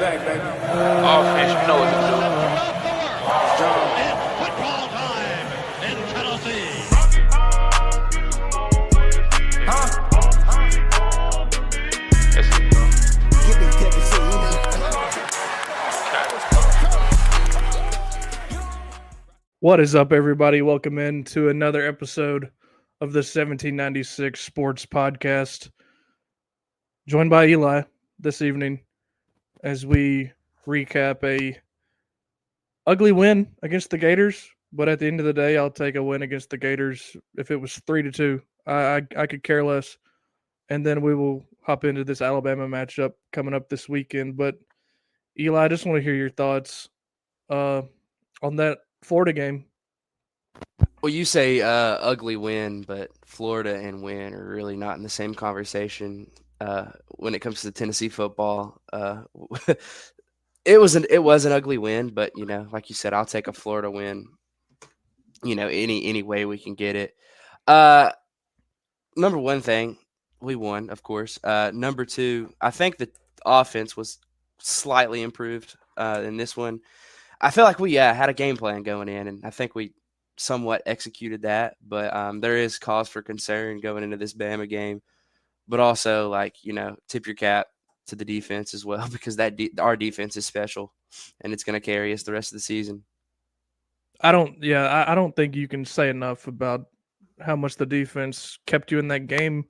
back, baby. Offense, you know what to do. It's football time in Tennessee. Huh? Yes, Get me Tennessee. What is up, everybody? Welcome in to another episode of the 1796 Sports Podcast. Joined by Eli this evening as we recap a ugly win against the Gators. But at the end of the day, I'll take a win against the Gators. If it was 3-2, I could care less. And then we will hop into this Alabama matchup coming up this weekend. But Eli, I just want to hear your thoughts on that Florida game. Well, you say ugly win, but Florida and win are really not in the same conversation when it comes to Tennessee football. It was an ugly win, but like you said, I'll take a Florida win. Any way we can get it. Number one thing, we won, of course. Number two, I think the offense was slightly improved in this one. I feel like we had a game plan going in, and I think we somewhat executed that. But there is cause for concern going into this Bama game. But also, tip your cap to the defense as well, because our defense is special, and it's going to carry us the rest of the season. I don't think you can say enough about how much the defense kept you in that game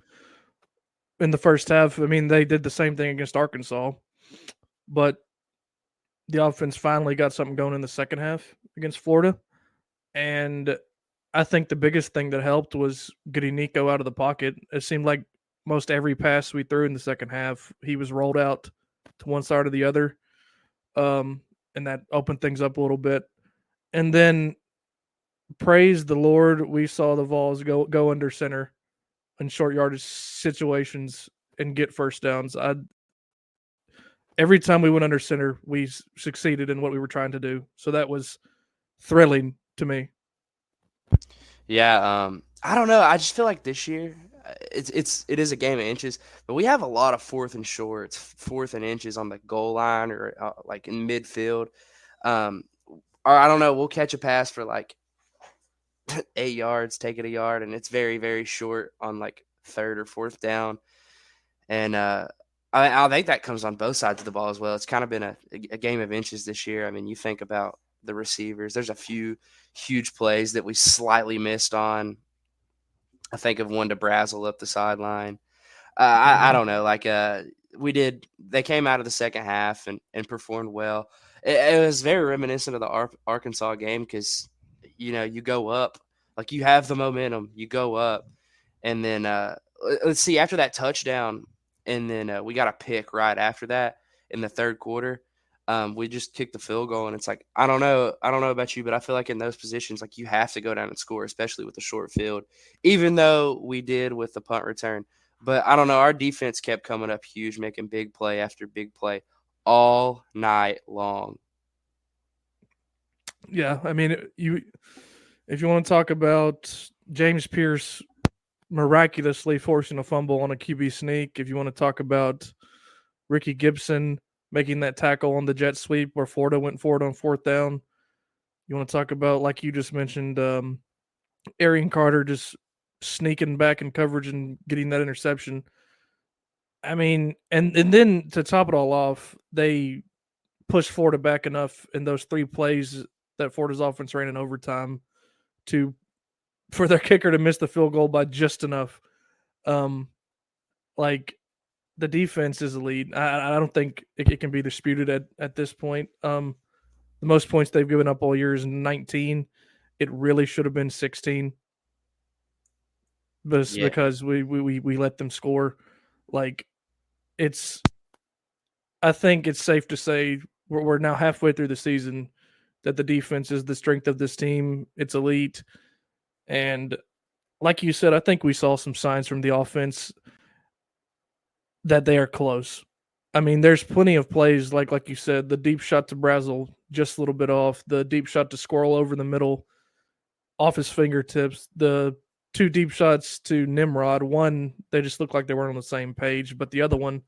in the first half. I mean, they did the same thing against Arkansas, but the offense finally got something going in the second half against Florida. And I think the biggest thing that helped was getting Nico out of the pocket. It seemed like most every pass we threw in the second half, he was rolled out to one side or the other. And that opened things up a little bit. And then, praise the Lord, we saw the Vols go under center in short yardage situations and get first downs. Every time we went under center, we succeeded in what we were trying to do. So that was thrilling to me. Yeah, I don't know. I just feel like this year it is a game of inches, but we have a lot of fourth and shorts, fourth and inches on the goal line or like in midfield. Or I don't know. We'll catch a pass for like 8 yards, take it a yard, and it's very, very short on like third or fourth down. And I think that comes on both sides of the ball as well. It's kind of been a game of inches this year. I mean, you think about the receivers. There's a few huge plays that we slightly missed on. I think of one to Brazzle up the sideline. I don't know. They came out of the second half and performed well. It was very reminiscent of the Arkansas game because, you go up. Like, you have the momentum. You go up. And then, let's see, after that touchdown, and then we got a pick right after that in the third quarter. We just kicked the field goal, and it's like, I don't know about you, but I feel like in those positions, like, you have to go down and score, especially with the short field, even though we did with the punt return. But I don't know, our defense kept coming up huge, making big play after big play all night long. Yeah, I mean, if you want to talk about James Pierce miraculously forcing a fumble on a QB sneak, if you want to talk about Ricky Gibson making that tackle on the jet sweep where Florida went for it on fourth down, you want to talk about, like you just mentioned, Arian Carter just sneaking back in coverage and getting that interception. I mean, and then to top it all off, they pushed Florida back enough in those three plays that Florida's offense ran in overtime for their kicker to miss the field goal by just enough. Like, the defense is elite. I don't think it can be disputed at this point. The most points they've given up all year is 19. It really should have been 16. But because we let them score. Like, I think it's safe to say we're now halfway through the season that the defense is the strength of this team. It's elite. And like you said, I think we saw some signs from the offense that they are close. I mean, there's plenty of plays, like you said, the deep shot to Brazzle, just a little bit off, the deep shot to Squirrel over the middle, off his fingertips, the two deep shots to Nimrod. One, they just looked like they weren't on the same page, but the other one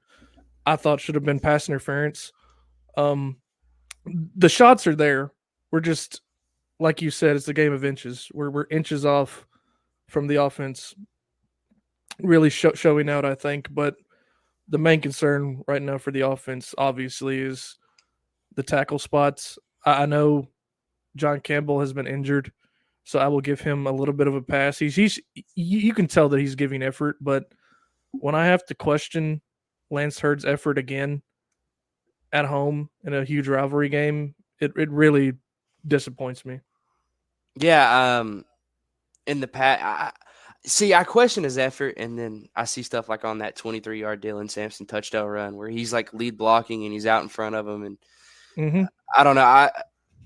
I thought should have been pass interference. Um, the shots are there. We're just like you said, it's a game of inches. We're inches off from the offense really showing out, I think. But the main concern right now for the offense, obviously, is the tackle spots. I know John Campbell has been injured, so I will give him a little bit of a pass. He's you can tell that he's giving effort, but when I have to question Lance Hurd's effort again at home in a huge rivalry game, it really disappoints me. Yeah, in the past, I question his effort, and then I see stuff like on that 23-yard Dylan Sampson touchdown run where he's like lead blocking and he's out in front of him, and Mm-hmm. I don't know.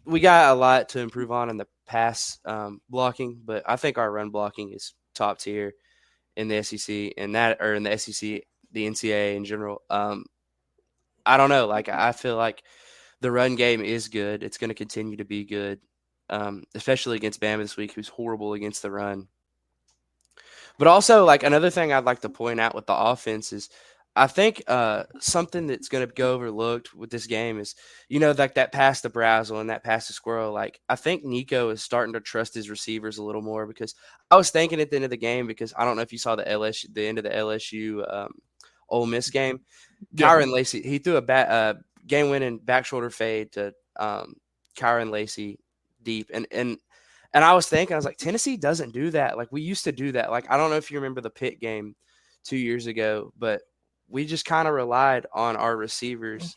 We got a lot to improve on in the pass blocking, but I think our run blocking is top tier in the SEC, and that or in the SEC, the NCAA in general. I don't know. Like I feel like the run game is good. It's going to continue to be good, especially against Bama this week, who's horrible against the run. But also, like another thing I'd like to point out with the offense is, I think something that's going to go overlooked with this game is, like that pass to Brazel and that pass to Squirrel. Like I think Nico is starting to trust his receivers a little more, because I was thinking at the end of the game, because I don't know if you saw the end of the LSU Ole Miss game. Yeah. Kyron Lacey, he threw a game-winning back shoulder fade to Kyron Lacey deep, and I was thinking, I was like, Tennessee doesn't do that. Like we used to do that. Like I don't know if you remember the Pitt game 2 years ago, but we just kind of relied on our receivers,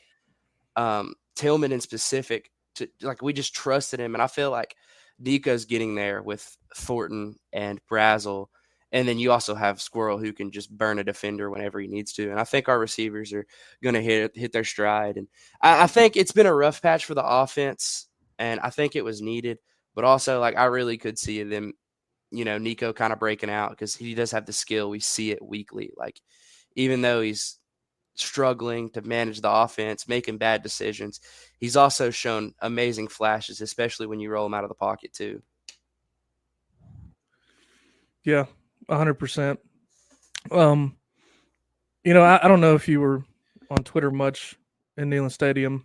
Tillman in specific, to like we just trusted him, and I feel like Nico's getting there with Thornton and Brazel. And then you also have Squirrel, who can just burn a defender whenever he needs to. And I think our receivers are going to hit their stride. And I think it's been a rough patch for the offense, and I think it was needed. But also, like, I really could see them, Nico kind of breaking out, because he does have the skill. We see it weekly. Like, even though he's struggling to manage the offense, making bad decisions, he's also shown amazing flashes, especially when you roll him out of the pocket too. Yeah, 100%. I don't know if you were on Twitter much in Neyland Stadium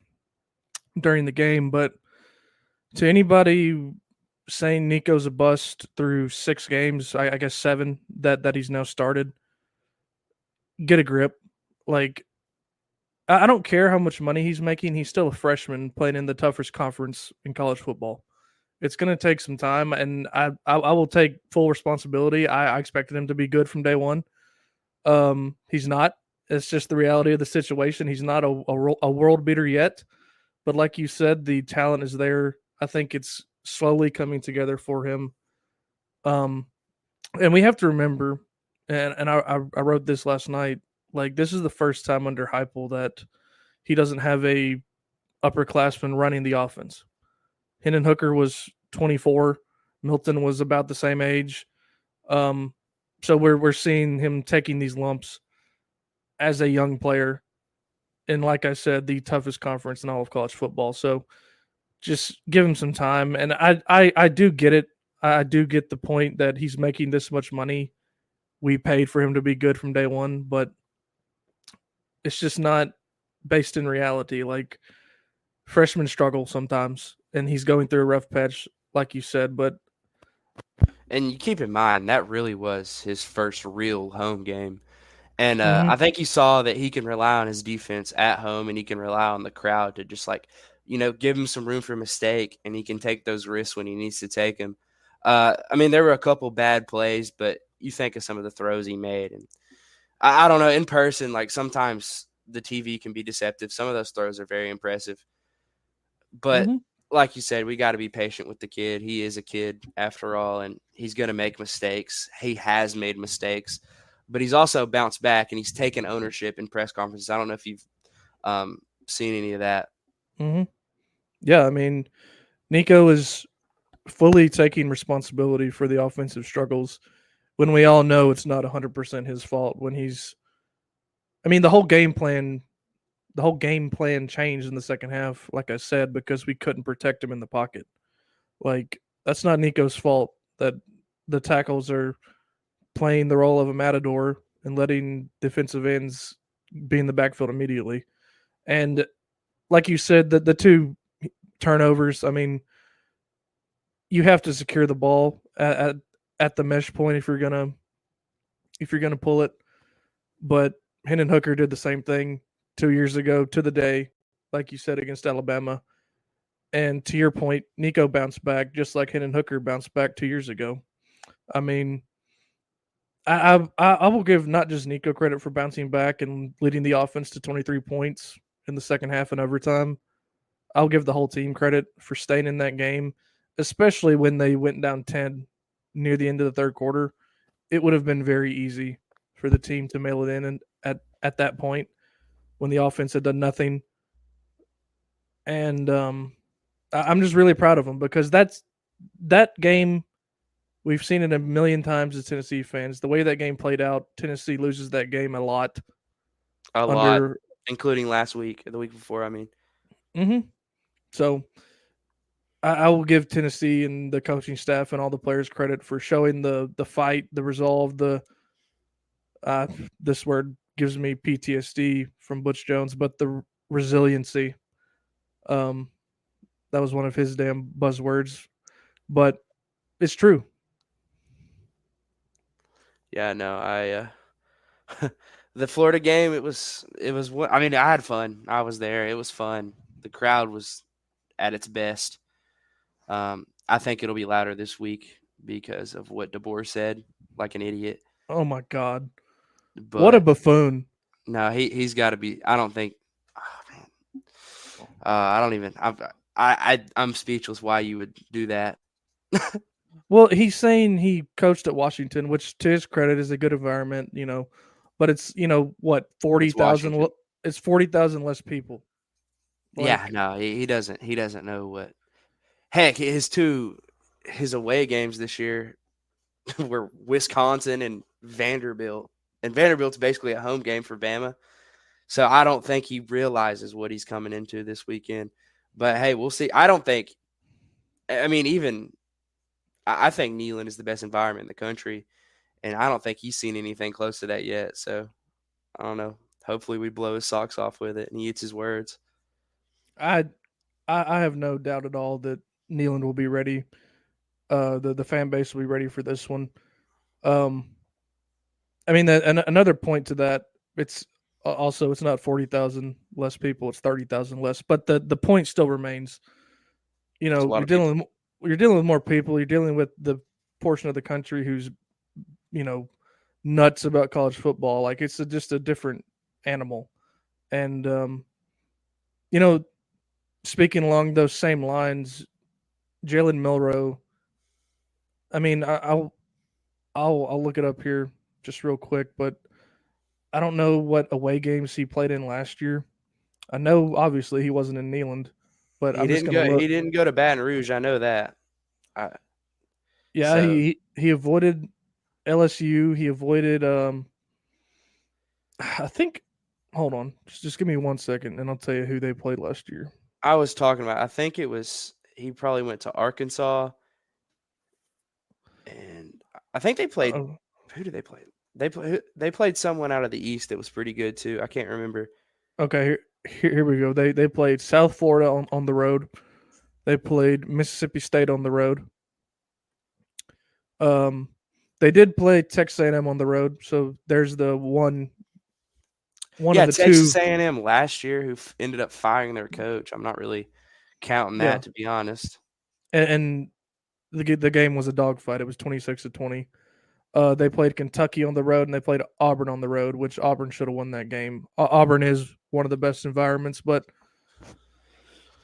during the game, but to anybody saying Nico's a bust through 6 games, I guess 7 that he's now started, get a grip. Like, I don't care how much money he's making. He's still a freshman playing in the toughest conference in college football. It's going to take some time, and I will take full responsibility. I expected him to be good from day one. He's not. It's just the reality of the situation. He's not a world beater yet, but like you said, the talent is there. I think it's slowly coming together for him. And we have to remember, and I wrote this last night. Like, this is the first time under Heupel that he doesn't have a upperclassman running the offense. Hendon Hooker was 24. Milton was about the same age. So we're seeing him taking these lumps as a young player, and like I said, the toughest conference in all of college football. So just give him some time. And I do get it. I do get the point that he's making this much money. We paid for him to be good from day one, but it's just not based in reality. Like, freshmen struggle sometimes, and he's going through a rough patch, like you said. And you keep in mind, that really was his first real home game. And I think he saw that he can rely on his defense at home, and he can rely on the crowd to just, like, give him some room for mistake, and he can take those risks when he needs to take them. I mean, there were a couple bad plays, but you think of some of the throws he made. And I don't know, in person, like, sometimes the TV can be deceptive. Some of those throws are very impressive. But like you said, we got to be patient with the kid. He is a kid after all, and he's going to make mistakes. He has made mistakes, but he's also bounced back, and he's taken ownership in press conferences. I don't know if you've seen any of that. Yeah, I mean, Nico is fully taking responsibility for the offensive struggles when we all know it's not 100% his fault. The whole game plan changed in the second half, like I said, because we couldn't protect him in the pocket. Like, that's not Nico's fault that the tackles are playing the role of a matador and letting defensive ends be in the backfield immediately. And like you said, the two turnovers. I mean, you have to secure the ball at the mesh point if you're gonna pull it. But Hendon Hooker did the same thing 2 years ago to the day, like you said, against Alabama. And to your point, Nico bounced back just like Hendon Hooker bounced back 2 years ago. I mean, I will give not just Nico credit for bouncing back and leading the offense to 23 points in the second half and overtime. I'll give the whole team credit for staying in that game, especially when they went down 10 near the end of the third quarter. It would have been very easy for the team to mail it in and at that point when the offense had done nothing. And I'm just really proud of them because that game. We've seen it a million times as Tennessee fans. The way that game played out, Tennessee loses that game a lot. A lot, including last week, the week before. I mean, So I will give Tennessee and the coaching staff and all the players credit for showing the fight, the resolve. This word gives me PTSD from Butch Jones, but the resiliency. That was one of his damn buzzwords, but it's true. yeah, no, the Florida game, it was what I mean, I had fun. I was there. It was fun. The crowd was at its best. I think it'll be louder this week because of what DeBoer said, like an idiot. Oh my God. But what a buffoon. No, he's got to be. I don't think. Oh, man. I don't even. I'm speechless. Why you would do that? Well, he's saying he coached at Washington, which to his credit is a good environment, but it's what 40,000. It's 40,000 less people. Yeah, no, he doesn't. He doesn't know what. Heck, his away games this year were Wisconsin and Vanderbilt, and Vanderbilt's basically a home game for Bama. So I don't think he realizes what he's coming into this weekend. But hey, we'll see. I don't think. I mean, I think Neyland is the best environment in the country, and I don't think he's seen anything close to that yet. So I don't know. Hopefully, we blow his socks off with it, and he eats his words. I have no doubt at all that Neyland will be ready. The fan base will be ready for this one. I mean, another point to that, it's not 40,000 less people; it's 30,000 less. But the point still remains. You're dealing with more people. You're dealing with the portion of the country who's, nuts about college football. Like it's just a different animal. And speaking along those same lines, Jalen Milroe. I mean, I'll look it up here just real quick, but I don't know what away games he played in last year. I know obviously he wasn't in Neyland, but he didn't go to Baton Rouge. I know that. He avoided LSU. He avoided. I think. Hold on, just give me 1 second, and I'll tell you who they played last year. I was talking about. I think it was. He probably went to Arkansas, and I think they played. Who did they play? They played someone out of the East that was pretty good too. I can't remember. Okay, here we go. They played South Florida on the road. They played Mississippi State on the road. They did play Texas A&M on the road, so there's the one of the Texas two. A&M last year who ended up firing their coach. I'm not really counting that, to be honest. And the game was a dogfight. It was 26-20. They played Kentucky on the road, and they played Auburn on the road, which Auburn should have won that game. Auburn is one of the best environments, but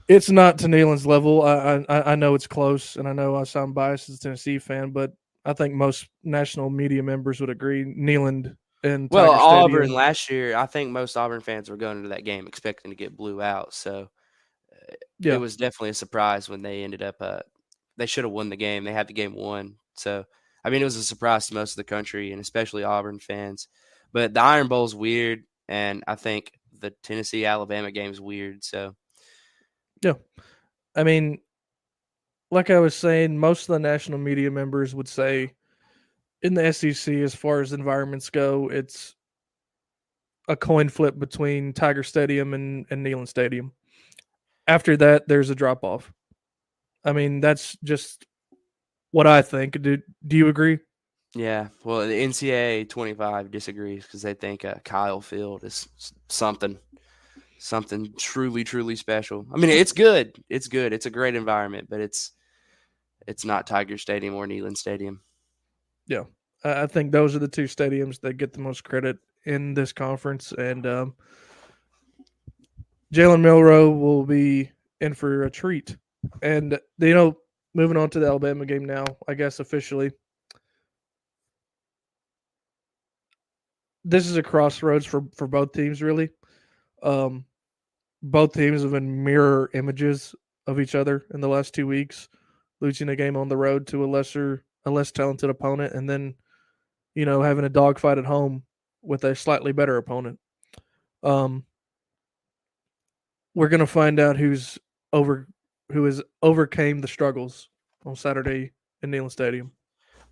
it's not to Neyland's level. I know it's close, and I know I sound biased as a Tennessee fan, but I think most national media members would agree Neyland and Tiger Auburn Stadium. last year, I think most Auburn fans were going into that game expecting to get blew out. So it was definitely a surprise when they ended up they should have won the game. They had the game won. So, I mean, it was a surprise to most of the country and especially Auburn fans. But the Iron Bowl's weird, and I think the Tennessee-Alabama game is weird. So, yeah. I mean, like I was saying, most of the national media members would say in the SEC, as far as environments go, it's a coin flip between Tiger Stadium and Neyland Stadium. After that, there's a drop off. I mean, that's just what I think. Do you agree? Yeah, well, the NCAA 25 disagrees because they think Kyle Field is something truly, truly special. I mean, it's good. It's good. It's a great environment, but it's not Tiger Stadium or Neyland Stadium. Yeah, I think those are the two stadiums that get the most credit in this conference, and Jalen Milroe will be in for a treat. And moving on to the Alabama game now, I guess officially, this is a crossroads for both teams. Really, um, both teams have been mirror images of each other in the last 2 weeks, losing a game on the road to a less talented opponent, and then having a dogfight at home with a slightly better opponent. Um, we're gonna find out who has overcame the struggles on Saturday in Neyland Stadium.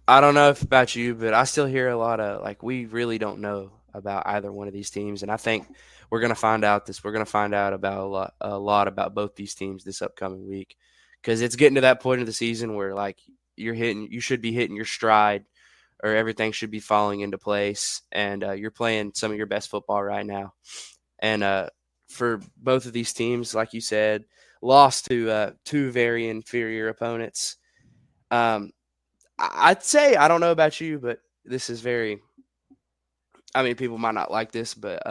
I don't know if about you, but I still hear a lot of like we really don't know about either one of these teams, and I think we're gonna find out this. We're gonna find out about a lot about both these teams this upcoming week because it's getting to that point of the season where like you should be hitting your stride, or everything should be falling into place, and you're playing some of your best football right now. And for both of these teams, like you said, lost to two very inferior opponents. Um, I'd say I don't know about you, but this is very. I mean, people might not like this, but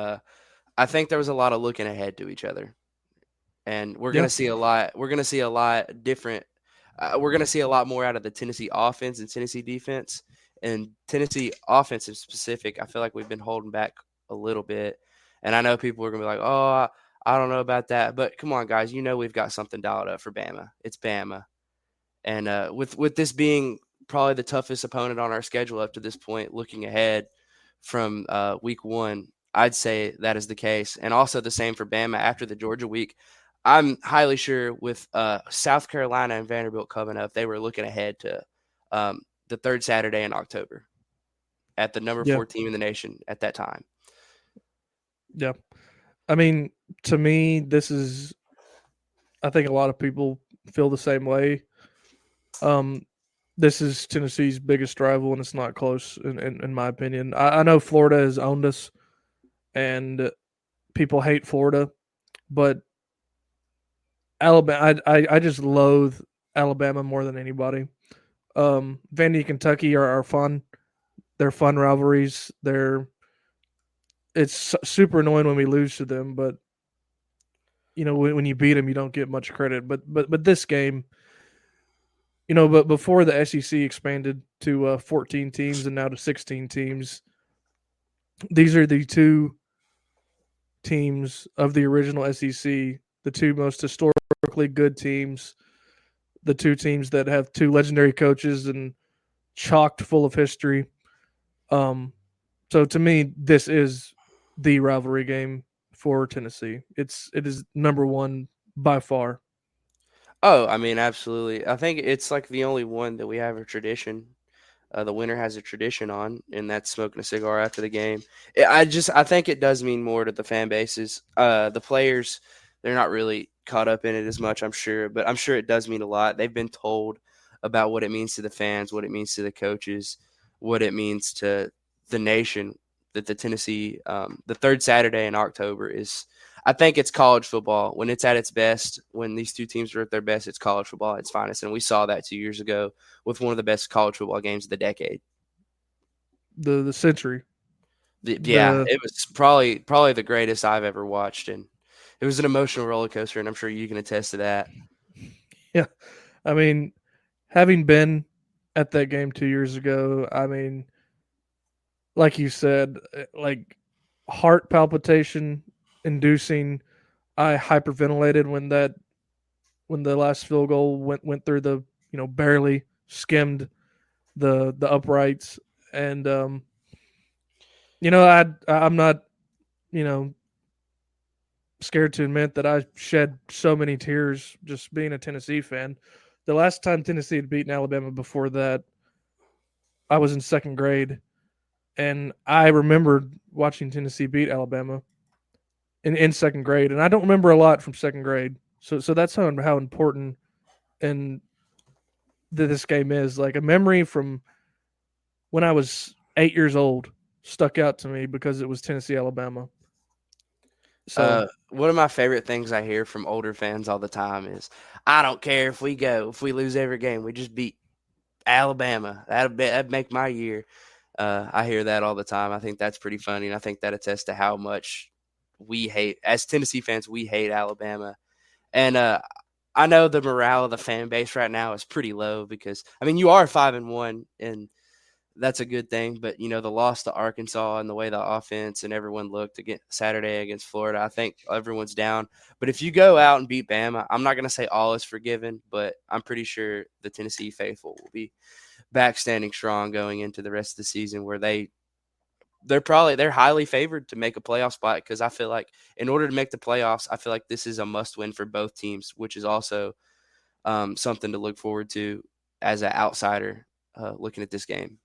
I think there was a lot of looking ahead to each other, and we're Yeah, gonna see a lot. We're gonna see a lot different. We're gonna see a lot more out of the Tennessee offense and Tennessee defense, and Tennessee offense in specific. I feel like we've been holding back a little bit, and I know people are gonna be like, "Oh, I don't know about that," but come on, guys, we've got something dialed up for Bama. It's Bama. And with this being probably the toughest opponent on our schedule up to this point, looking ahead from week one, I'd say that is the case. And also the same for Bama after the Georgia week. I'm highly sure with South Carolina and Vanderbilt coming up, they were looking ahead to the third Saturday in October at the number yeah, 4 team in the nation at that time. yeah. I mean, to me, this is. I think a lot of people feel the same way. Um, this is Tennessee's biggest rival, and it's not close, in my opinion. I know Florida has owned us, and people hate Florida, but Alabama, I just loathe Alabama more than anybody. Vandy, Kentucky are fun. They're fun rivalries. It's super annoying when we lose to them, but when you beat them, you don't get much credit. But this game, but before the SEC expanded to 14 teams and now to 16 teams, these are the two teams of the original SEC, the two most historically good teams, the two teams that have two legendary coaches and chocked full of history. Um, so to me, this is the rivalry game for Tennessee. It is number one by far. Oh, I mean, absolutely. I think it's like the only one that we have a tradition. The winner has a tradition on, and that's smoking a cigar after the game. I think it does mean more to the fan bases. The players, they're not really caught up in it as much, I'm sure, but I'm sure it does mean a lot. They've been told about what it means to the fans, what it means to the coaches, what it means to the nation. That the third Saturday in October is. I think it's college football when it's at its best. When these two teams are at their best, it's college football at its finest, and we saw that 2 years ago with one of the best college football games of the decade. The century. Yeah, The it was probably the greatest I've ever watched, and it was an emotional roller coaster, and I'm sure you can attest to that. Yeah, I mean, having been at that game 2 years ago, I mean, like you said, like heart palpitation inducing. I hyperventilated when the last field goal went through the barely skimmed the uprights, and I'm not you know scared to admit that I shed so many tears just being a Tennessee fan. The last time Tennessee had beaten Alabama before that, I was in second grade, and I remembered watching Tennessee beat Alabama in second grade, and I don't remember a lot from second grade. So that's how important and this game is. Like a memory from when I was 8 years old stuck out to me because it was Tennessee Alabama. So One of my favorite things I hear from older fans all the time is, "I don't care if we lose every game, we just beat Alabama. That'd make my year." I hear that all the time. I think that's pretty funny, and I think that attests to how much we hate, as Tennessee fans, we hate Alabama. And I know the morale of the fan base right now is pretty low because I mean you are 5-1, and that's a good thing. But the loss to Arkansas and the way the offense and everyone looked against Saturday against Florida, I think everyone's down. But if you go out and beat Bama, I'm not going to say all is forgiven, but I'm pretty sure the Tennessee faithful will be back standing strong going into the rest of the season, where they're highly favored to make a playoff spot, because I feel like in order to make the playoffs, I feel like this is a must win for both teams, which is also something to look forward to as an outsider looking at this game.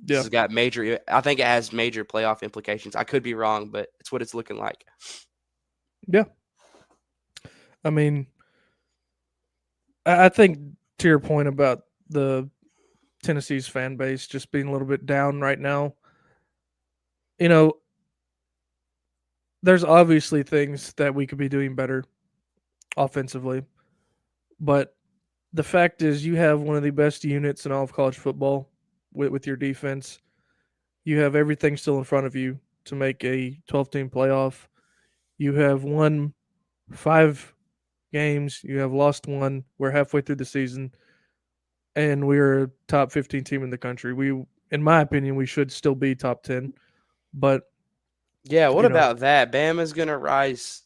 This yeah, has got major. I think it has major playoff implications. I could be wrong, but it's what it's looking like. yeah. I mean, I think to your point about the Tennessee's fan base just being a little bit down right now, you know, there's obviously things that we could be doing better offensively, but the fact is you have one of the best units in all of college football with your defense. You have everything still in front of you to make a 12-team playoff. You have won 5 games. You have lost one. We're halfway through the season, and we're a top 15 team in the country. In my opinion, we should still be top 10. But Yeah, what you know, about that? Bama's gonna rise.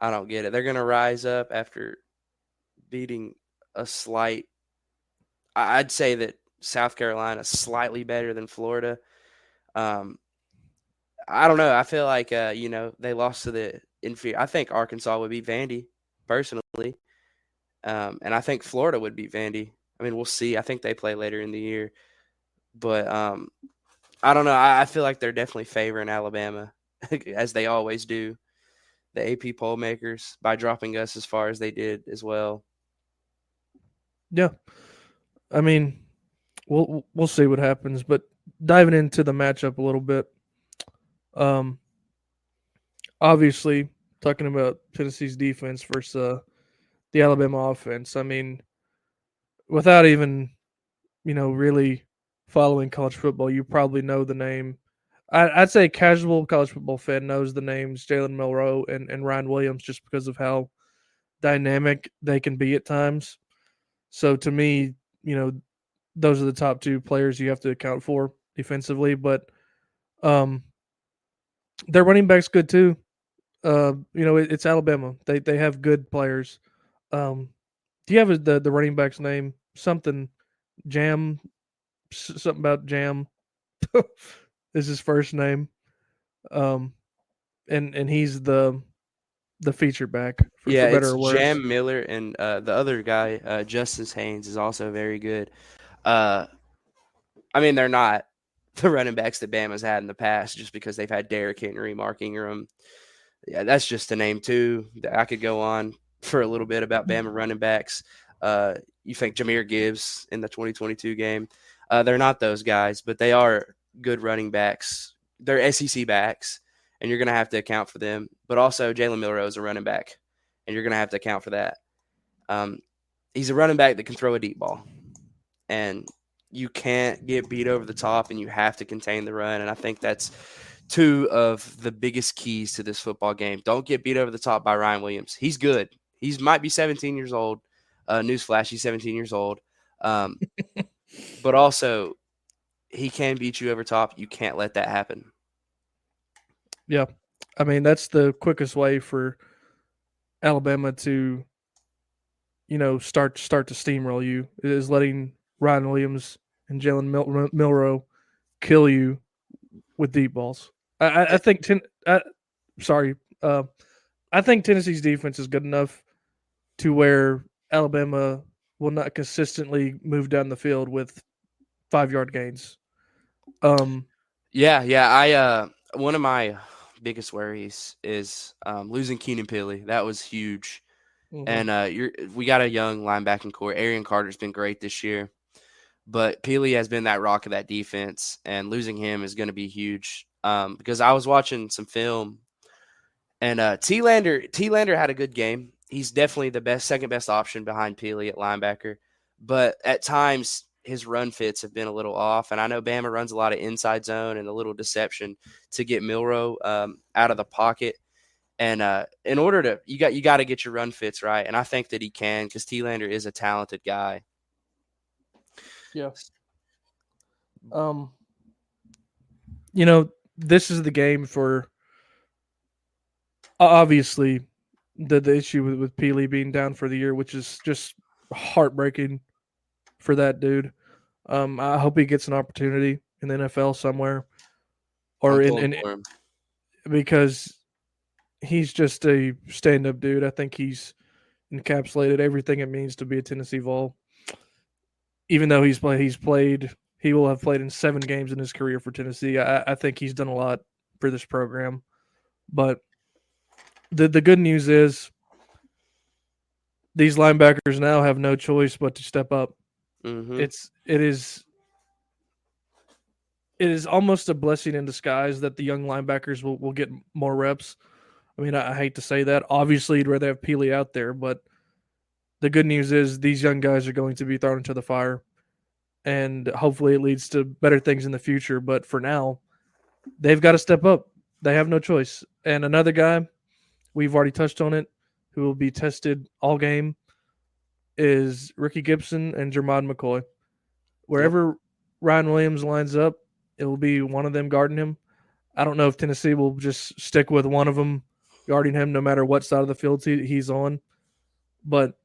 I don't get it. They're gonna rise up after beating a slight. I'd say that South Carolina is slightly better than Florida. Um, I don't know. I feel like they lost to the inferior. I think Arkansas would beat Vandy personally, and I think Florida would beat Vandy. I mean, we'll see. I think they play later in the year, but I don't know. I feel like they're definitely favoring Alabama, as they always do. The AP poll makers, by dropping us as far as they did as well. yeah, I mean, we'll see what happens. But diving into the matchup a little bit, um, obviously talking about Tennessee's defense versus the Alabama offense. I mean, without even really following college football, you probably know the name. I'd say a casual college football fan knows the names Jalen Milroe and Ryan Williams just because of how dynamic they can be at times. So to me, those are the top 2 players you have to account for defensively. But um, their running back's good too. It's Alabama. They have good players. Do you have the running back's name? Something Jam, something about Jam is his first name. Um, and he's the feature back for Yeah, better it's or worse. Jam Miller, and the other guy, Justice Haynes, is also very good. Uh, I mean, they're not the running backs that Bama's had in the past, just because they've had Derrick Henry, Mark Ingram. Yeah, that's just a name too. I could go on for a little bit about Bama running backs. You think Jahmyr Gibbs in the 2022 game? They're not those guys, but they are good running backs. They're SEC backs, and you're going to have to account for them. But also, Jalen Milroe is a running back, and you're going to have to account for that. He's a running back that can throw a deep ball, and you can't get beat over the top, and you have to contain the run. And I think that's 2 of the biggest keys to this football game. Don't get beat over the top by Ryan Williams. He's good. He might be 17 years old. Newsflash, he's 17 years old. But also, he can beat you over top. You can't let that happen. Yeah, I mean that's the quickest way for Alabama to start to steamroll you is letting Ryan Williams and Jalen Milroe kill you with deep balls. I think sorry, I think Tennessee's defense is good enough to where Alabama will not consistently move down the field with 5-yard gains. Yeah. I one of my biggest worries is losing Keenan Pili. That was huge. Hmm. And we got a young linebacking core. Arian Carter's been great this year, but Pili has been that rock of that defense, and losing him is going to be huge. Because I was watching some film, and T Lander had a good game. He's definitely the second best option behind Pili at linebacker, but at times his run fits have been a little off. And I know Bama runs a lot of inside zone and a little deception to get Milrow out of the pocket. And in order to you got to get your run fits right, and I think that he can because T-Lander is a talented guy. Yeah. You know, this is the game for obviously the issue with Peely being down for the year, which is just heartbreaking for that dude. I hope he gets an opportunity in the NFL somewhere, I'm or pulling in for him. because he's just a stand up dude. I think he's encapsulated everything it means to be a Tennessee Vol. Even though he will have played in 7 games in his career for Tennessee. I think he's done a lot for this program. But the good news is these linebackers now have no choice but to step up. Mm-hmm. It is almost a blessing in disguise that the young linebackers will get more reps. I mean, I hate to say that. Obviously, you'd rather have Peely out there, but the good news is these young guys are going to be thrown into the fire, and hopefully it leads to better things in the future. But for now, they've got to step up. They have no choice. And another guy, we've already touched on it, who will be tested all game is Ricky Gibson and Jermod McCoy. Wherever Ryan Williams lines up, it will be one of them guarding him. I don't know if Tennessee will just stick with one of them guarding him no matter what side of the field he's on. But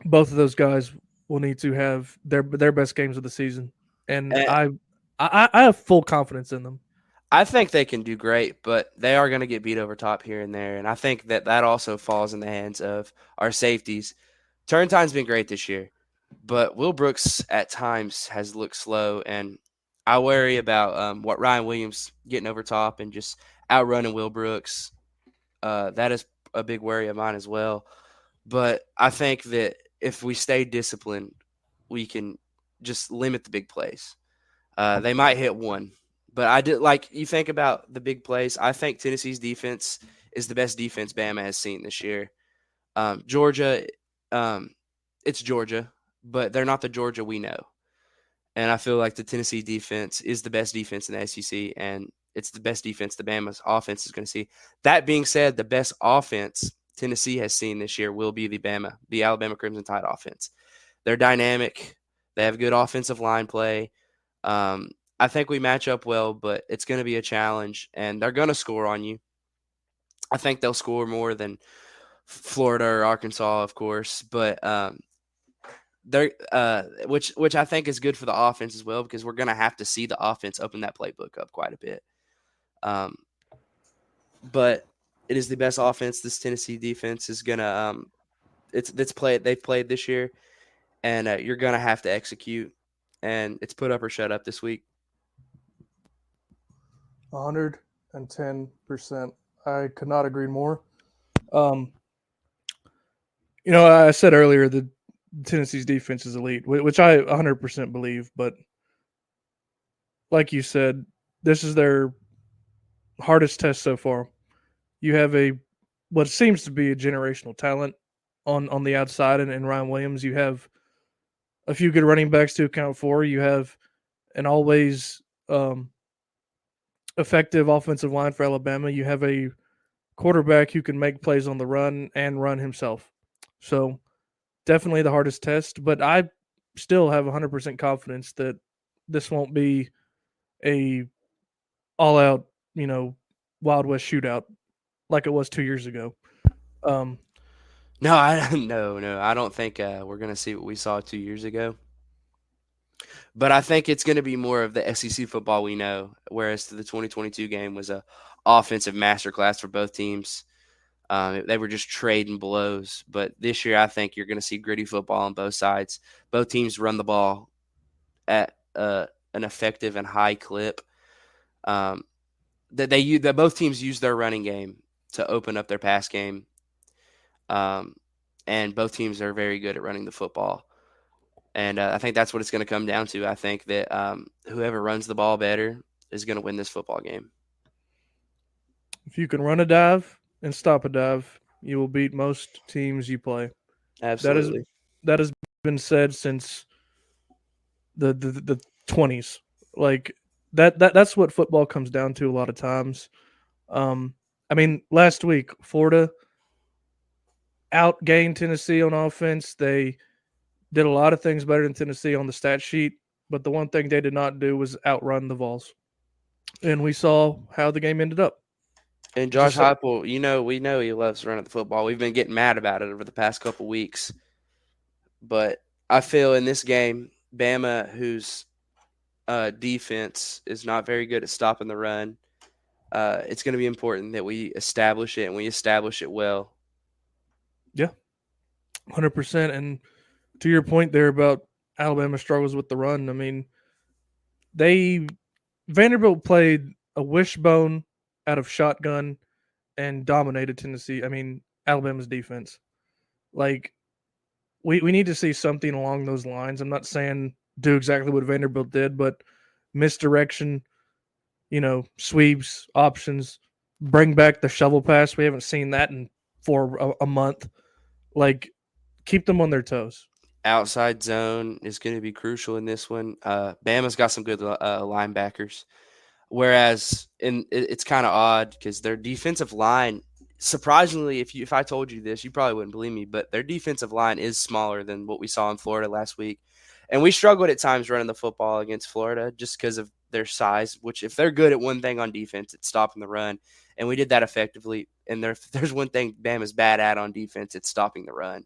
both of those guys will need to have their best games of the season. And And I have full confidence in them. I think they can do great, but they are going to get beat over top here and there. And I think that also falls in the hands of our safeties. Turntime's been great this year, but Will Brooks at times has looked slow. And I worry about what Ryan Williams getting over top and just outrunning Will Brooks. That is a big worry of mine as well. But I think that if we stay disciplined, we can just limit the big plays. They might hit one, but I did like you think about the big plays. I think Tennessee's defense is the best defense Bama has seen this year. Georgia, it's Georgia, but they're not the Georgia we know. And I feel like the Tennessee defense is the best defense in the SEC, and it's the best defense the Bama's offense is going to see. That being said, the best offense Tennessee has seen this year will be the Alabama Crimson Tide offense. They're dynamic. They have good offensive line play. I think we match up well, but it's going to be a challenge, and they're going to score on you. I think they'll score more than Florida or Arkansas, of course, but they're which I think is good for the offense as well because we're going to have to see the offense open that playbook up quite a bit. But it is the best offense this Tennessee defense is going to they've played this year, and you're going to have to execute, and it's put up or shut up this week. 110%. I could not agree more. I said earlier that Tennessee's defense is elite, which I 100% believe. But like you said, this is their hardest test so far. You have what seems to be a generational talent on the outside, and in Ryan Williams, you have a few good running backs to account for. You have an always effective offensive line for Alabama. You have a quarterback who can make plays on the run and run himself. So definitely the hardest test, but I still have 100% confidence that this won't be a all-out, Wild West shootout like it was 2 years ago. No, I don't think we're going to see what we saw 2 years ago. But I think it's going to be more of the SEC football we know, whereas the 2022 game was a offensive masterclass for both teams. They were just trading blows. But this year, I think you're going to see gritty football on both sides. Both teams run the ball at an effective and high clip. that both teams use their running game to open up their pass game. And both teams are very good at running the football. And I think that's what it's going to come down to. I think that whoever runs the ball better is going to win this football game. If you can run a dive and stop a dive, you will beat most teams you play. Absolutely. That has been said since the 20s. Like that's what football comes down to a lot of times. I mean, last week Florida outgained Tennessee on offense. They did a lot of things better than Tennessee on the stat sheet, but the one thing they did not do was outrun the Vols. And we saw how the game ended up. And Josh Heupel, we know he loves running the football. We've been getting mad about it over the past couple weeks. But I feel in this game, Bama, whose defense is not very good at stopping the run, it's going to be important that we establish it and we establish it well. Yeah, 100%. And to your point there about Alabama struggles with the run, I mean, Vanderbilt played a wishbone out of shotgun and dominated Tennessee. I mean, Alabama's defense. Like, we need to see something along those lines. I'm not saying do exactly what Vanderbilt did, but misdirection, sweeps, options, bring back the shovel pass. We haven't seen that for a month. Like, keep them on their toes. Outside zone is going to be crucial in this one. Bama's got some good linebackers. Whereas it's kind of odd because their defensive line, surprisingly, if I told you this, you probably wouldn't believe me, but their defensive line is smaller than what we saw in Florida last week. And we struggled at times running the football against Florida just because of their size, which if they're good at one thing on defense, it's stopping the run. And we did that effectively. And there's one thing Bama's bad at on defense, it's stopping the run.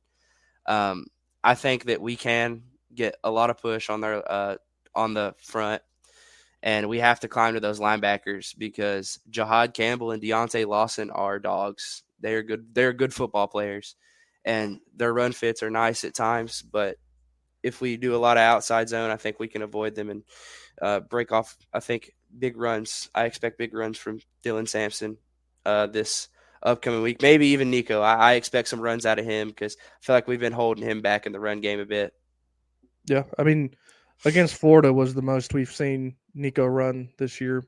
I think that we can get a lot of push on the front. And we have to climb to those linebackers because Jahad Campbell and Deontay Lawson are dogs. They're good. They're good football players, and their run fits are nice at times. But if we do a lot of outside zone, I think we can avoid them and break off. I think big runs. I expect big runs from Dylan Sampson this upcoming week. Maybe even Nico. I expect some runs out of him because I feel like we've been holding him back in the run game a bit. Yeah, I mean, against Florida was the most we've seen Nico run this year,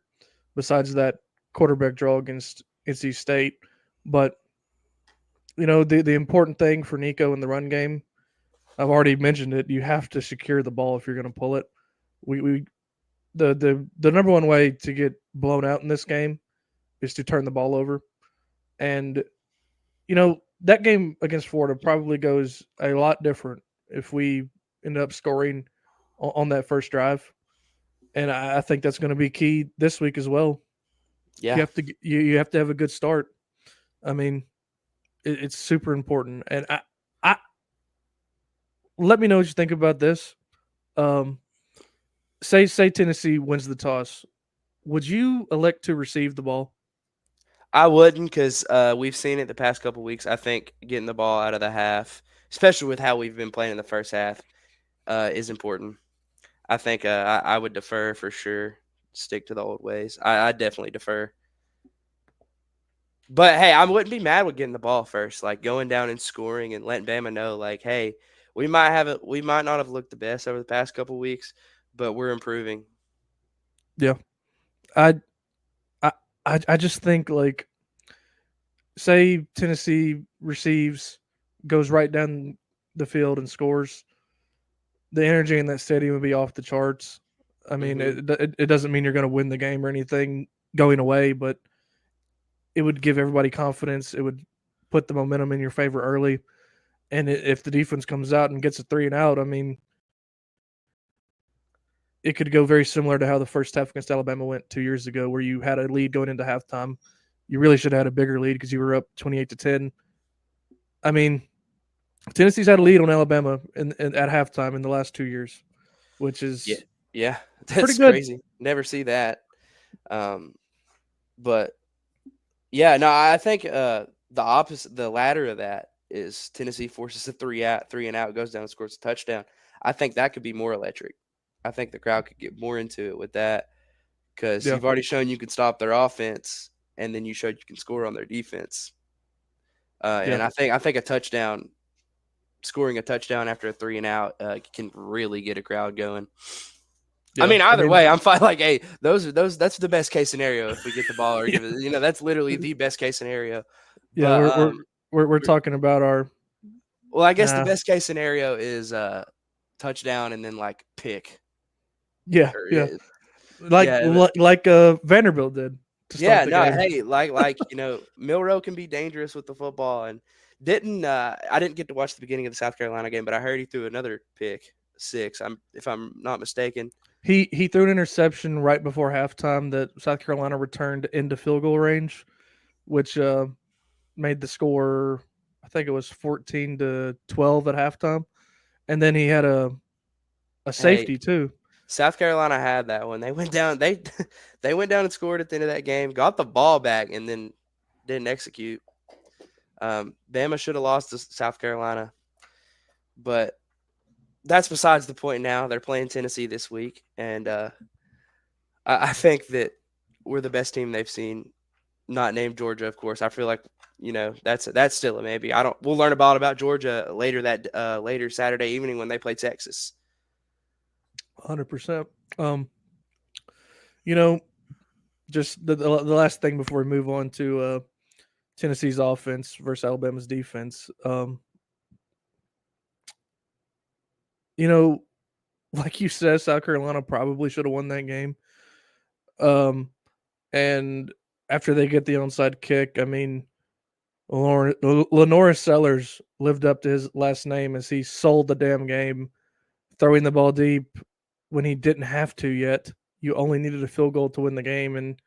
besides that quarterback draw against NC State. But the important thing for Nico in the run game, I've already mentioned it. You have to secure the ball if you're going to pull it. The number one way to get blown out in this game is to turn the ball over, and that game against Florida probably goes a lot different if we end up scoring on that first drive. And I think that's going to be key this week as well. Yeah, you have to have a good start. I mean, it's super important. And I let me know what you think about this. Say Tennessee wins the toss. Would you elect to receive the ball? I wouldn't because we've seen it the past couple weeks. I think getting the ball out of the half, especially with how we've been playing in the first half, is important. I think I would defer for sure. Stick to the old ways. I definitely defer. But hey, I wouldn't be mad with getting the ball first, like going down and scoring and letting Bama know, like, hey, we might not have looked the best over the past couple weeks, but we're improving. Yeah, I just think, like, say Tennessee receives, goes right down the field and scores. The energy in that stadium would be off the charts. I mean, it doesn't mean you're going to win the game or anything going away, but it would give everybody confidence. It would put the momentum in your favor early. And if the defense comes out and gets a 3 and out, I mean, it could go very similar to how the first half against Alabama went 2 years ago, where you had a lead going into halftime. You really should have had a bigger lead because you were up 28-10. I mean, Tennessee's had a lead on Alabama at halftime in the last 2 years, which is yeah, that's pretty good. Crazy. Never see that. But yeah, no, I think the opposite, the latter of that is Tennessee forces a 3 and out, goes down and scores a touchdown. I think that could be more electric. I think the crowd could get more into it with that because Yeah. you've already shown you can stop their offense, and then you showed you can score on their defense. And Yeah. I think scoring a touchdown after a 3 and out can really get a crowd going. I Yeah. mean, either way, I'm fine. Like, hey, that's the best case scenario if we get the ball or give it. That's literally the best case scenario. Yeah, But we're talking about our well, I guess the best case scenario is touchdown and then like pick. yeah, Or, yeah. yeah, but- Like Vanderbilt did to start yeah. the No, game. hey, Milrow can be dangerous with the football, and I didn't get to watch the beginning of the South Carolina game, but I heard he threw another pick six. If I'm not mistaken. He threw an interception right before halftime that South Carolina returned into field goal range, which made the score. I think it was 14-12 at halftime, and then he had a safety too. South Carolina had that one. They went down. They went down and scored at the end of that game. Got the ball back and then didn't execute. Bama should have lost to South Carolina, but that's besides the point. Now they're playing Tennessee this week, and I think that we're the best team they've seen. Not named Georgia, of course. I feel like that's still a maybe. We'll learn about Georgia later Saturday evening when they play Texas. 100%. Just the last thing before we move on to Tennessee's offense versus Alabama's defense. Like you said, South Carolina probably should have won that game. And after they get the onside kick, I mean, Lenora Sellers lived up to his last name as he sold the damn game, throwing the ball deep when he didn't have to yet. You only needed a field goal to win the game, and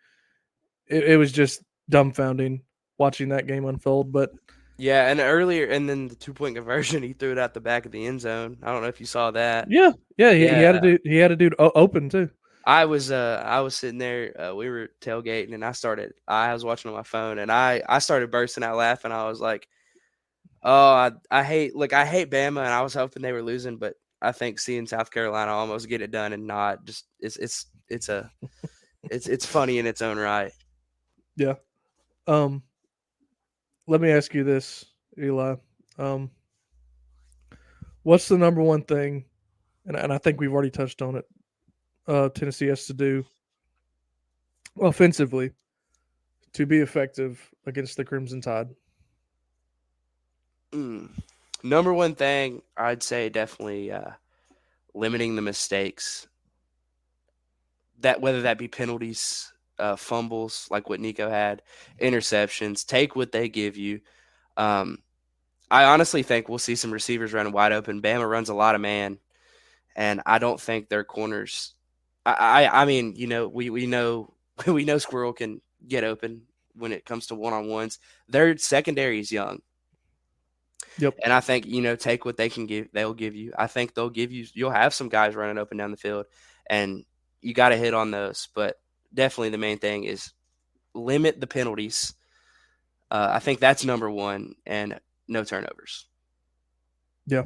it was just dumbfounding watching that game unfold. But yeah, and then the 2-point conversion, he threw it out the back of the end zone. I don't know if you saw that. yeah, he had a dude open too. I was sitting there. We were tailgating, and I was watching on my phone, and I started bursting out laughing. I was like, "Oh, I hate Bama," and I was hoping they were losing, but I think seeing South Carolina almost get it done and not just it's funny in its own right. Yeah. Let me ask you this, Eli. What's the number one thing, and I think we've already touched on it, Tennessee has to do offensively to be effective against the Crimson Tide? Number one thing, I'd say definitely limiting the mistakes. That whether that be penalties, fumbles like what Nico had, interceptions, take what they give you. I honestly think we'll see some receivers running wide open. Bama runs a lot of man, and I don't think their corners. I mean, we know Squirrel can get open when it comes to one-on-ones. Their secondary is young. Yep. And I think, take what they can give, they'll give you. I think you'll have some guys running up and down the field, and you got to hit on those. But definitely the main thing is limit the penalties. I think that's number one, and no turnovers. Yeah.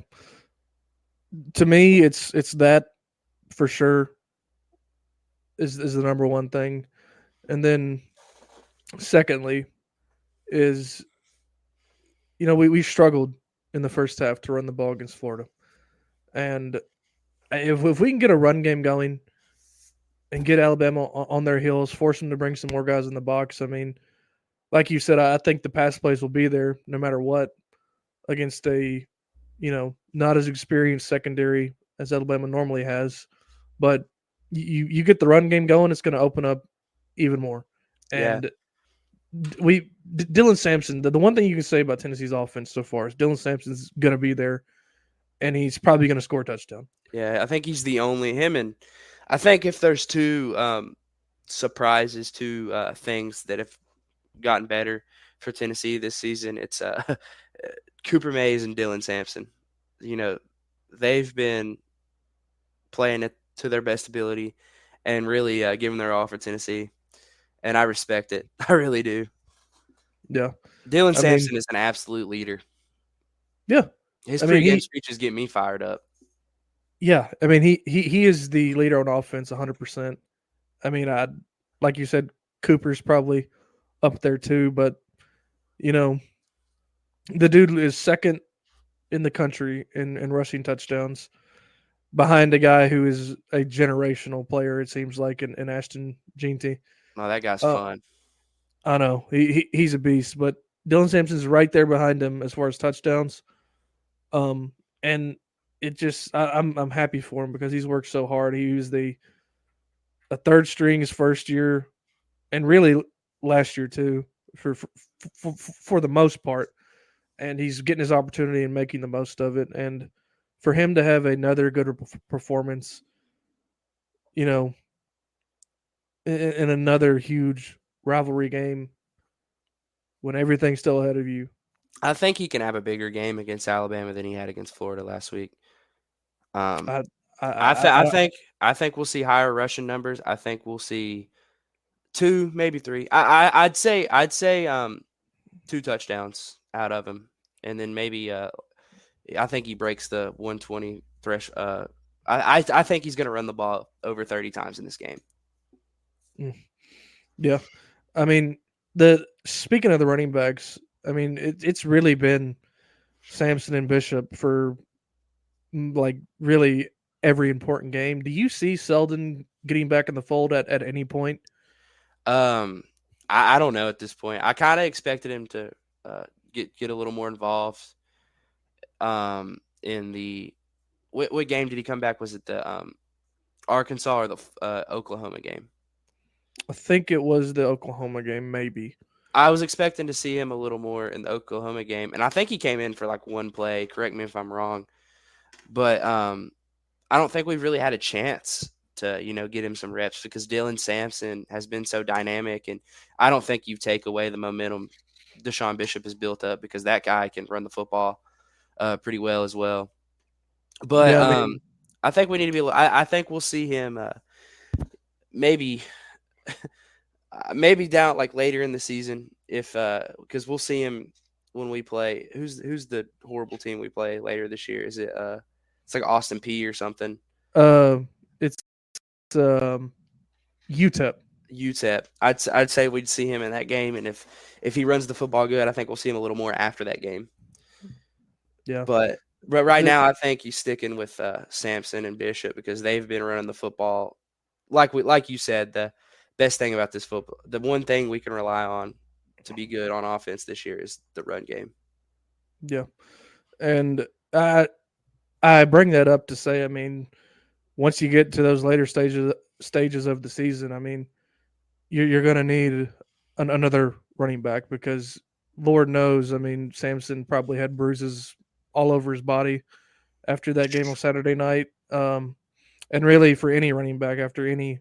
To me, it's that for sure is the number one thing. And then secondly is, we struggled in the first half to run the ball against Florida. And if we can get a run game going and get Alabama on their heels, force them to bring some more guys in the box, I mean, like you said, I think the pass plays will be there no matter what against a, not as experienced secondary as Alabama normally has. But you get the run game going, it's going to open up even more. And Dylan Sampson, the one thing you can say about Tennessee's offense so far is Dylan Sampson's going to be there, and he's probably going to score a touchdown. Yeah, I think he's the only him. And I think if there's two surprises, two things that have gotten better for Tennessee this season, it's Cooper Mays and Dylan Sampson. They've been playing it to their best ability and really giving their all for Tennessee. And I respect it. I really do. Yeah. Dylan Sampson is an absolute leader. Yeah. His pregame speeches get me fired up. Yeah. I mean, he is the leader on offense 100%. I mean, like you said, Cooper's probably up there too. But you know, the dude is second in the country in rushing touchdowns, behind a guy who is a generational player. It seems like in Ashton Jeanty. No, that guy's Uh, fun. I know he's a beast, but Dylan Sampson's right there behind him as far as touchdowns. And it just I'm happy for him because he's worked so hard. He was a third string his first year, and really last year too, for the most part. And he's getting his opportunity and making the most of it. And for him to have another good performance, you know, in another huge rivalry game when everything's still ahead of you. I think he can have a bigger game against Alabama than he had against Florida last week. Um, I I I, th- I, I I think I think we'll see higher rushing numbers. I think we'll see two, maybe three. I'd say 2 touchdowns out of him, and then maybe I think he breaks the 120 thresh. I think he's going to run the ball over 30 times in this game. yeah. I mean, the speaking of the running backs, I mean it's really been Sampson and Bishop for like really every important game. Do you see Selden getting back in the fold at any point? Um, I don't know at this point. I kind of expected him to get a little more involved. In the what game did he come back? Was it the Arkansas or the Oklahoma game? I think it was the Oklahoma game, maybe. I was expecting to see him a little more in the Oklahoma game, and I think he came in for like one play. Correct me if I'm wrong, but I don't think we've really had a chance to get him some reps because Dylan Sampson has been so dynamic, and I don't think you take away the momentum Deshaun Bishop has built up because that guy can run the football pretty well as well. But Yeah, I mean, I think we need to be. I think we'll see him maybe maybe down like later in the season if because we'll see him when we play. Who's the horrible team we play later this year? Is it it's like Austin P or something? uh, it's um, UTEP. UTEP. I'd say we'd see him in that game, and if he runs the football good, I think we'll see him a little more after that game. Yeah, But right The- now, I think he's sticking with Sampson and Bishop because they've been running the football like you said. The best thing about this football, the one thing we can rely on to be good on offense this year is the run game. yeah, and I bring that up to say, I mean, once you get to those later stages of the season, I mean, you're going to need another running back because Lord knows, I mean, Samson probably had bruises all over his body after that game on Saturday night. And really, for any running back after any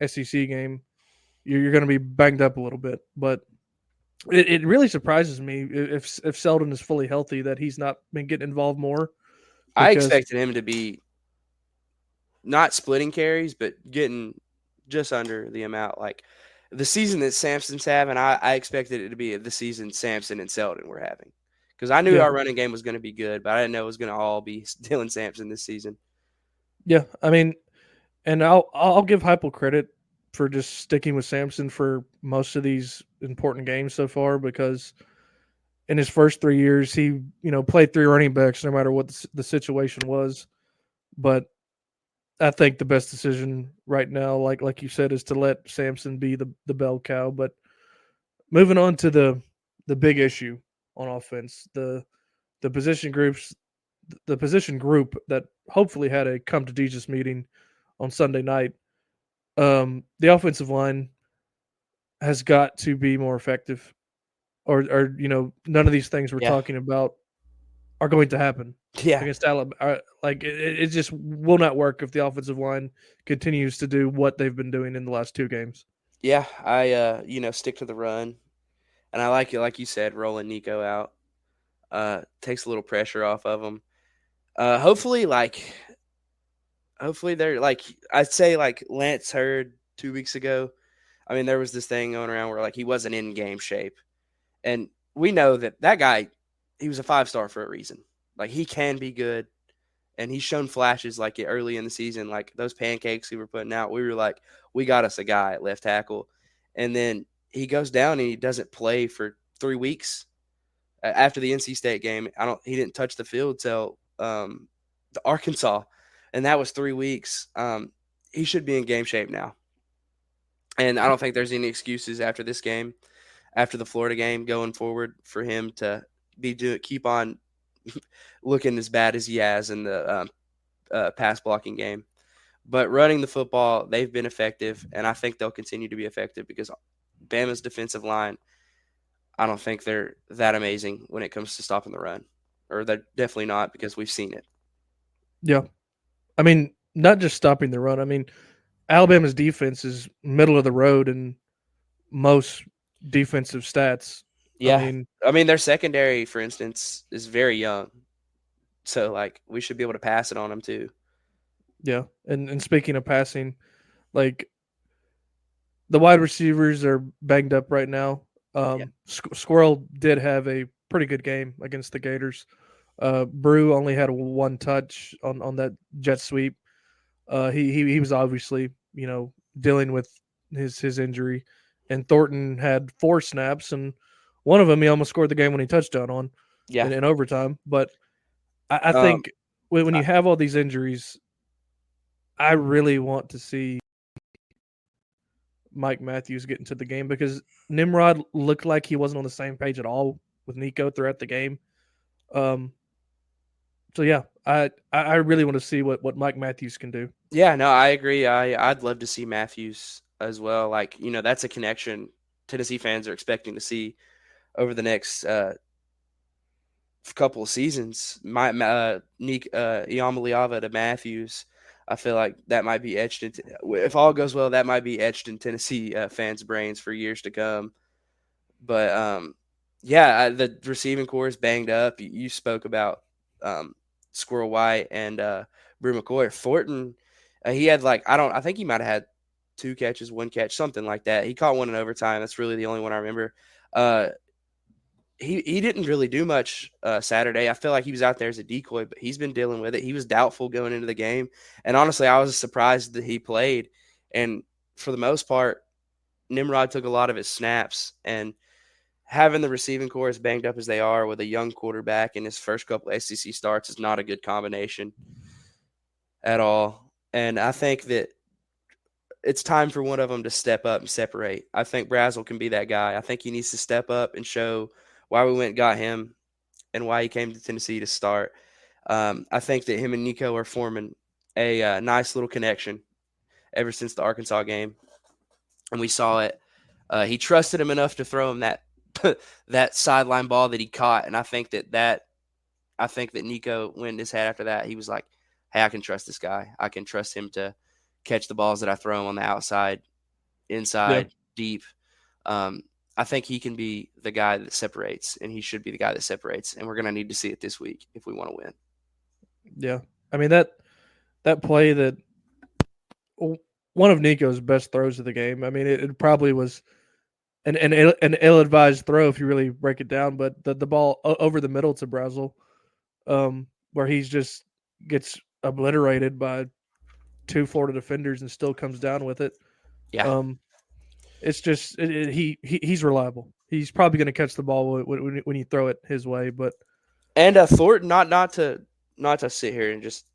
SEC game, you're going to be banged up a little bit. But it really surprises me if Selden is fully healthy that he's not been getting involved more I because expected him to be not splitting carries, but getting just under the amount. Like the season that Sampson's having, I expected it to be the season Sampson and Selden were having. Because I knew yeah, our running game was going to be good, but I didn't know it was going to all be Dylan Sampson this season. yeah. I mean, and I'll give Heupel credit for just sticking with Samson for most of these important games so far because in his first 3 years he played three running backs no matter what the situation was. But I think the best decision right now, like you said, is to let Samson be the bell cow. But moving on to the big issue on offense, the position groups, the position group that hopefully had a come to Jesus meeting on Sunday night. The offensive line has got to be more effective, or none of these things we're Yeah. talking about are going to happen Yeah. against Alabama. Like it just will not work if the offensive line continues to do what they've been doing in the last two games. Yeah. I, stick to the run. And I like it, like you said, rolling Nico out. Takes a little pressure off of him. Hopefully they're like, I'd say like Lance heard 2 weeks ago. I mean, there was this thing going around where like he wasn't in game shape. And we know that guy, he was a 5-star for a reason. Like he can be good. and he's shown flashes like it early in the season, like those pancakes he were putting out. We were like, we got us a guy at left tackle, and then he goes down and he doesn't play for 3 weeks after the NC State game. He didn't touch the field till the Arkansas, and that was 3 weeks. He should be in game shape now, and I don't think there's any excuses after this game, after the Florida game, going forward for him to keep on looking as bad as he has in the pass blocking game. But running the football, they've been effective, and I think they'll continue to be effective because Bama's defensive line, I don't think they're that amazing when it comes to stopping the run, or they're definitely not because we've seen it. Yeah. I mean, not just stopping the run. I mean, Alabama's defense is middle of the road in most defensive stats. Yeah. I mean, their secondary, for instance, is very young. So, like, we should be able to pass it on them too. Yeah. And speaking of passing, like, the wide receivers are banged up right now. Squirrel did have a pretty good game against the Gators. Brew only had one touch on that jet sweep. He was obviously, dealing with his injury, and Thornton had 4 snaps, and one of them he almost scored the game when he touchdown on in overtime. But I think when you have all these injuries, I really want to see Mike Matthews get into the game because Nimrod looked like he wasn't on the same page at all with Nico throughout the game. So yeah, I really want to see what Mike Matthews can do. Yeah, no, I agree. I'd love to see Matthews as well. Like, that's a connection Tennessee fans are expecting to see over the next couple of seasons. Iamaleava to Matthews, I feel like that might be etched into. If all goes well, that might be etched in Tennessee fans' brains for years to come. But the receiving core is banged up. You spoke about Squirrel White and Brew McCoy. Thornton, he had I think he might have had 2 catches, 1 catch, something like that. He caught one in overtime. That's really the only one I remember. He didn't really do much Saturday. I feel like he was out there as a decoy, but he's been dealing with it. He was doubtful going into the game. And honestly, I was surprised that he played. And for the most part, Nimrod took a lot of his snaps. And having the receiving core as banged up as they are with a young quarterback in his first couple SEC starts is not a good combination at all. And I think that it's time for one of them to step up and separate. I think Brazel can be that guy. I think he needs to step up and show why we went and got him and why he came to Tennessee to start. I think that him and Nico are forming a nice little connection ever since the Arkansas game. And we saw it. He trusted him enough to throw him that sideline ball that he caught. And I think that Nico went his head after that. He was like, hey, I can trust this guy. I can trust him to catch the balls that I throw him on the outside, inside, deep. I think he can be the guy that separates, and he should be the guy that separates. And we're going to need to see it this week if we want to win. Yeah. I mean, that play, that one of Nico's best throws of the game. I mean, it probably was an ill-advised throw if you really break it down, but the ball over the middle to Brazel, where he's just gets obliterated by 2 Florida defenders and still comes down with it. Yeah. It's just he's reliable. He's probably going to catch the ball when you throw it his way. But Thornton, not to sit here and just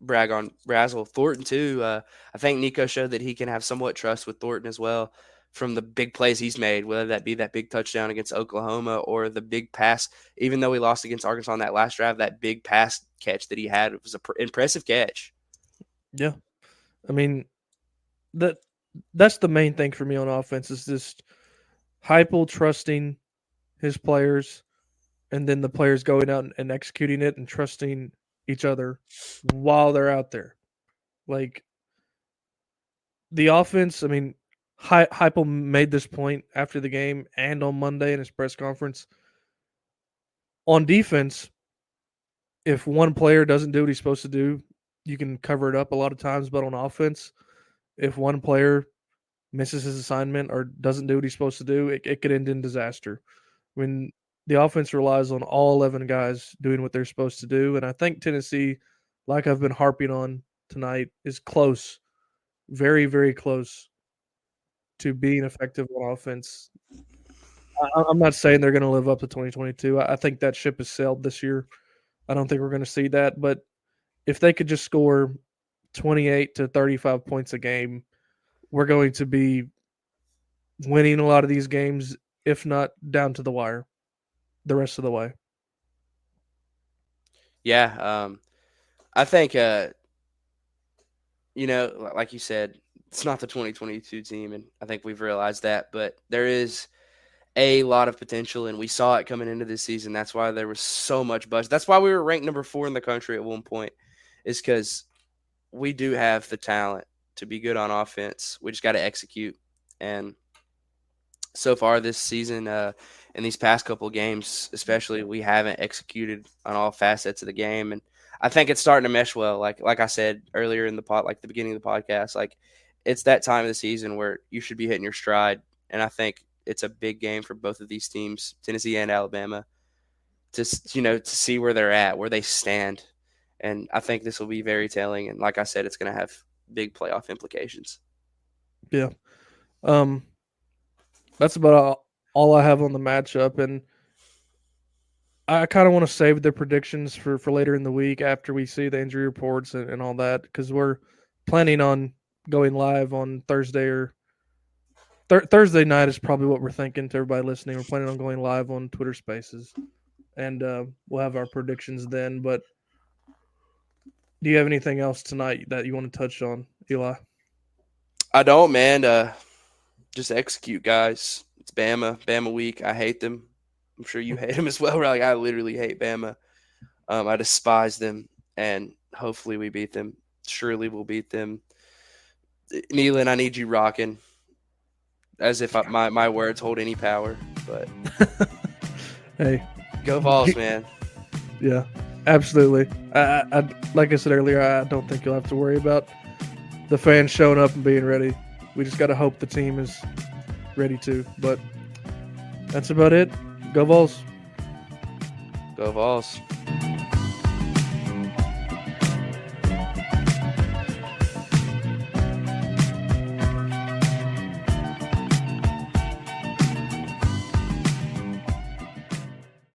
brag on Brazel. Thornton too. I think Nico showed that he can have somewhat trust with Thornton as well from the big plays he's made, whether that be that big touchdown against Oklahoma or the big pass. Even though we lost against Arkansas on that last drive, that big pass catch that he had was an impressive catch. Yeah, I mean that's the main thing for me on offense is just Heupel trusting his players, and then the players going out and executing it and trusting each other while they're out there. Like the offense, I mean, Heupel made this point after the game and on Monday in his press conference. On defense, if one player doesn't do what he's supposed to do, you can cover it up a lot of times. But on offense, if one player misses his assignment or doesn't do what he's supposed to do, it could end in disaster. I mean, the offense relies on all 11 guys doing what they're supposed to do. And I think Tennessee, like I've been harping on tonight, is close, very, very close to being effective on offense. I'm not saying they're going to live up to 2022. I think that ship has sailed this year. I don't think we're going to see that. But if they could just score 28 to 35 points a game, we're going to be winning a lot of these games, if not down to the wire, the rest of the way. Yeah, I think like you said, it's not the 2022 team, and I think we've realized that. But there is a lot of potential, and we saw it coming into this season. That's why there was so much buzz. That's why we were ranked number 4 in the country at one point, is because we do have the talent to be good on offense. We just got to execute. And so far this season, in these past couple of games, especially, we haven't executed on all facets of the game. And I think it's starting to mesh well. Like I said earlier in the the beginning of the podcast, like it's that time of the season where you should be hitting your stride. And I think it's a big game for both of these teams, Tennessee and Alabama, to see where they're at, where they stand. And I think this will be very telling. And like I said, it's going to have big playoff implications. Yeah. That's about all I have on the matchup. And I kind of want to save the predictions for later in the week after we see the injury reports and all that, because we're planning on going live on Thursday or Thursday night is probably what we're thinking to everybody listening. We're planning on going live on Twitter Spaces, and we'll have our predictions then. But do you have anything else tonight that you want to touch on, Eli? I don't, man. Just execute, guys. It's Bama week. I hate them. I'm sure you hate them as well. Like, I literally hate Bama. I despise them, and hopefully we beat them. Surely we'll beat them. Neyland, I need you rocking. As if my words hold any power, but hey, go Vols, man. Yeah, absolutely. I like I said earlier, I don't think you'll have to worry about the fans showing up and being ready. We just got to hope the team is ready to. But that's about it. Go Vols. Go Vols.